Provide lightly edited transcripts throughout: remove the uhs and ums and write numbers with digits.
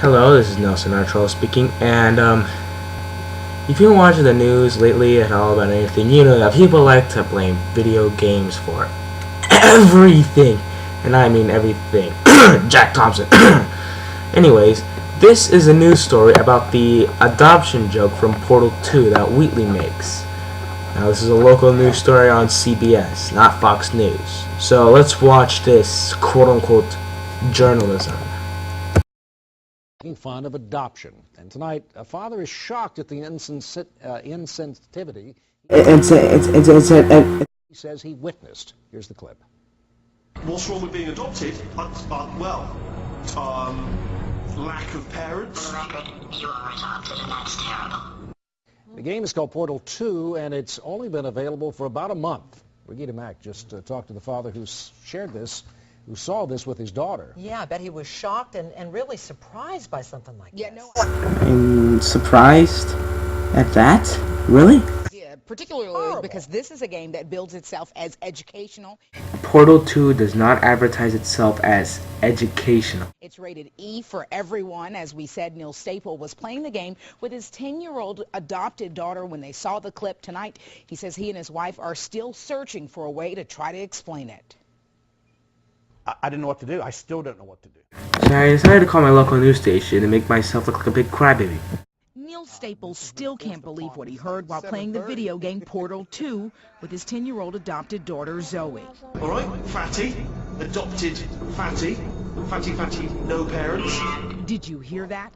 Hello, this is nelsonr12 speaking, and if you've been watching the news lately at all about anything, you know that people like to blame video games for everything, and I mean everything. Jack Thompson. Anyways, this is a news story about the adoption joke from Portal 2 that Wheatley makes. Now, this is a local news story on CBS, not Fox News. So let's watch this quote-unquote journalism. Making fun of adoption, and tonight a father is shocked at the insensitivity he says he witnessed. Here's the clip. What's wrong with being adopted? Well, lack of parents. For the record, you are adopted, and that's terrible. The game is called Portal 2, and it's only been available for about a month. Brigida Mack just talked to the father who shared this, who saw this with his daughter. Yeah, I bet he was shocked and really surprised by something like this. I'm surprised at that? Really? Yeah, particularly because this is a game that builds itself as educational. Portal 2 does not advertise itself as educational. It's rated E for everyone. As we said, Neil Staple was playing the game with his 10-year-old adopted daughter when they saw the clip tonight. He says he and his wife are still searching for a way to try to explain it. I didn't know what to do. I still don't know what to do. So I decided to call my local news station and make myself look like a big crybaby. Neil Staples still can't believe what he heard while playing the video game Portal 2 with his 10-year-old adopted daughter Zoe. All right, fatty, adopted fatty, no parents. Did you hear that?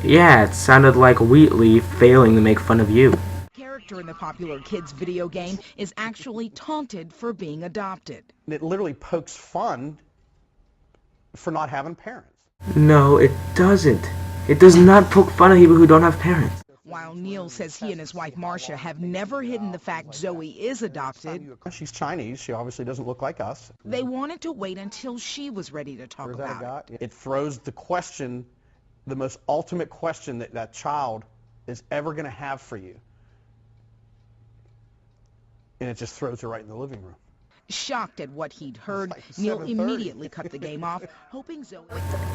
Yeah, it sounded like Wheatley failing to make fun of you. The character in the popular kids video game is actually taunted for being adopted. It literally pokes fun for not having parents. No, it doesn't. It does not poke fun at people who don't have parents. While Neil says he and his wife Marcia have never hidden the fact Zoe is adopted, She's Chinese. She obviously doesn't look like us. they wanted to wait until she was ready to talk about it. It throws the question, the most ultimate question that child is ever going to have for you. And it just throws her right in the living room. Shocked at what he'd heard, Neil immediately cut the game off, hoping Zoe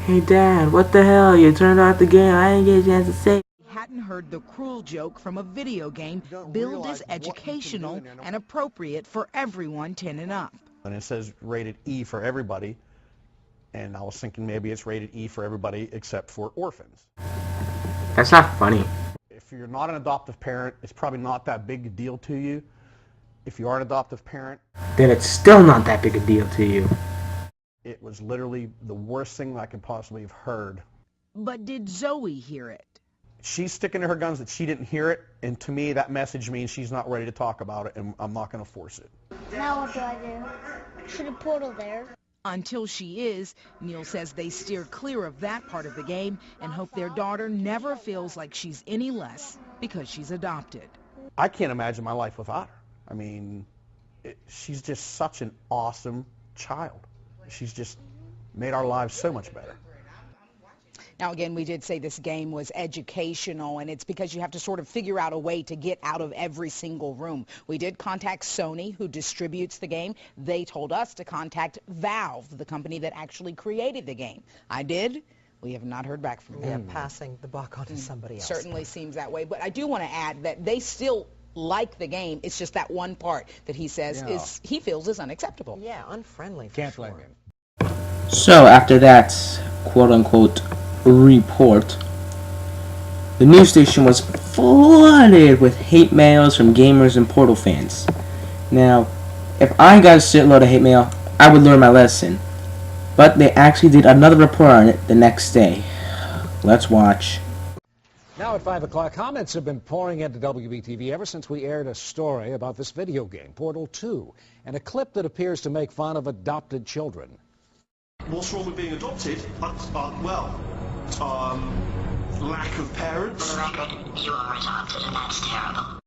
Hey Dad, what the hell? You turned off the game. I didn't get a chance to say. hadn't heard the cruel joke from a video game billed as educational and appropriate for everyone 10 and up. And it says rated E for everybody. And I was thinking maybe it's rated E for everybody except for orphans. That's not funny. If you're not an adoptive parent, it's probably not that big a deal to you. If you are an adoptive parent, Then it's still not that big a deal to you. it was literally the worst thing I could possibly have heard. But did Zoe hear it? She's sticking to her guns that she didn't hear it, and to me that message means she's not ready to talk about it, and I'm not going to force it. Now what do I do? Should a portal there? Until she is, Neil says they steer clear of that part of the game and hope their daughter never feels like she's any less because she's adopted. I can't imagine my life without her. I mean, she's just such an awesome child. She's just made our lives so much better. Now, again, we did say this game was educational, and it's because you have to sort of figure out a way to get out of every single room. We did contact Sony, who distributes the game. They told us to contact Valve, the company that actually created the game. I did. We have not heard back from them. Yeah, passing the buck on to somebody else. Certainly seems that way. But I do want to add that they still like the game. It's just that one part that he says he feels is unacceptable. Yeah, unfriendly for Can't sure. blame him. So after that quote-unquote report, the news station was flooded with hate mails from gamers and Portal fans. Now, if I got a shitload of hate mail, I would learn my lesson. But they actually did another report on it the next day. Let's watch. Now at 5 o'clock, comments have been pouring into WBTV ever since we aired a story about this video game, Portal 2, and a clip that appears to make fun of adopted children. What's wrong with being adopted? Well, lack of parents. For the record, you are adopted, and that's terrible.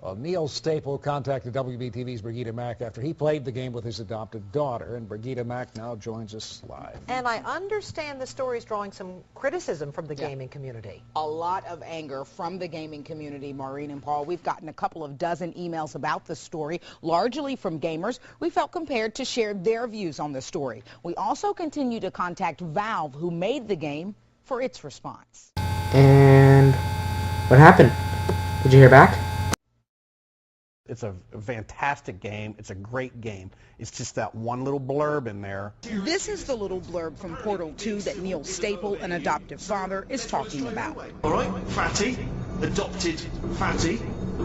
Well, Neil Staple contacted WBTV's Brigida Mack after he played the game with his adopted daughter, and Brigida Mack now joins us live. And I understand the story is drawing some criticism from the gaming community. A lot of anger from the gaming community, Maureen and Paul. We've gotten a couple of dozen emails about the story, largely from gamers. We felt compelled to share their views on the story. We also continue to contact Valve, who made the game, for its response. And what happened? Did you hear back? It's a fantastic game. It's a great game. It's just that one little blurb in there. This is the little blurb from Portal 2 that Neil Staple, an adoptive father, is talking about. All right, fatty, adopted fatty,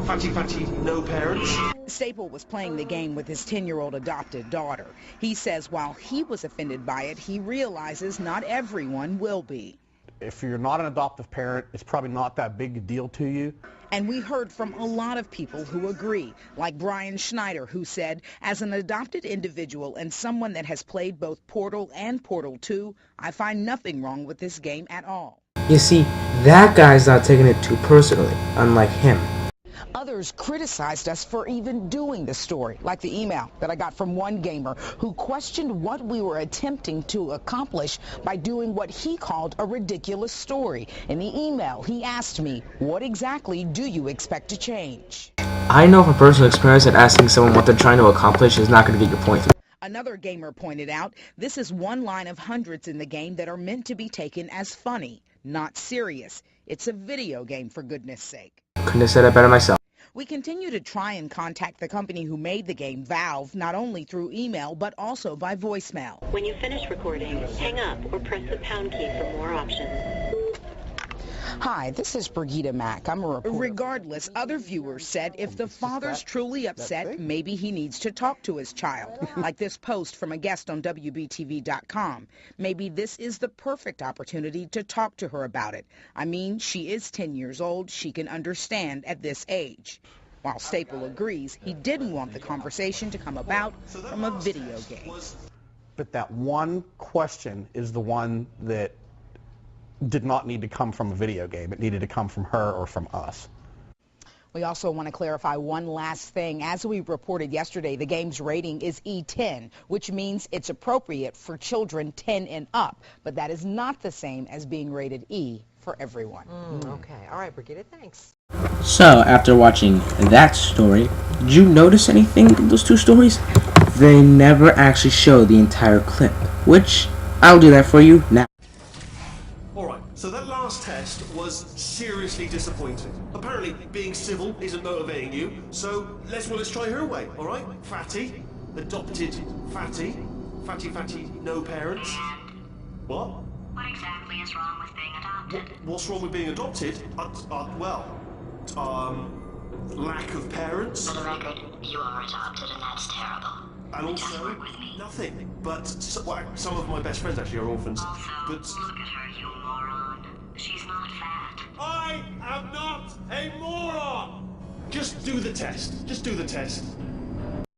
fatty, no parents. Staple was playing the game with his 10-year-old adopted daughter. He says while he was offended by it, he realizes not everyone will be. If you're not an adoptive parent, it's probably not that big a deal to you. And we heard from a lot of people who agree, like Brian Schneider, who said, as an adopted individual and someone that has played both Portal and Portal 2, I find nothing wrong with this game at all. You see, that guy's not taking it too personally, unlike him. Others criticized us for even doing the story, like the email that I got from one gamer who questioned what we were attempting to accomplish by doing what he called a ridiculous story. In the email, he asked me, what exactly do you expect to change? I know from personal experience that asking someone what they're trying to accomplish is not going to get your point through. Another gamer pointed out, this is one line of hundreds in the game that are meant to be taken as funny, not serious. It's a video game, for goodness sake. Couldn't have said it better myself. We continue to try and contact the company who made the game, Valve, not only through email, but also by voicemail. When you finish recording, hang up or press the pound key for more options. Hi, this is Brigida Mack. I'm a reporter. Regardless, other viewers said if the father's truly upset, maybe he needs to talk to his child. Like this post from a guest on WBTV.com. Maybe this is the perfect opportunity to talk to her about it. I mean, she is 10 years old. She can understand at this age. While Staple agrees, he didn't want the conversation to come about from a video game. But that one question is the one that did not need to come from a video game. It needed to come from her or from us. We also want to clarify one last thing. As we reported yesterday, the game's rating is E10, which means it's appropriate for children 10 and up. But that is not the same as being rated E for everyone. Okay. All right, Brigida, thanks. So, after watching that story, did you notice anything in those two stories? They never actually show the entire clip, which I'll do that for you now. Alright, so that last test was seriously disappointing. Apparently, being civil isn't motivating you, so let's try her way, alright? Fatty, adopted fatty, fatty, no parents. What? What exactly is wrong with being adopted? What's wrong with being adopted? Lack of parents. For the record, you are adopted and that's terrible. And also, nothing. But some of my best friends actually are orphans. Also, But look at her, you moron. She's not fat. I am not a moron! Just do the test. Just do the test.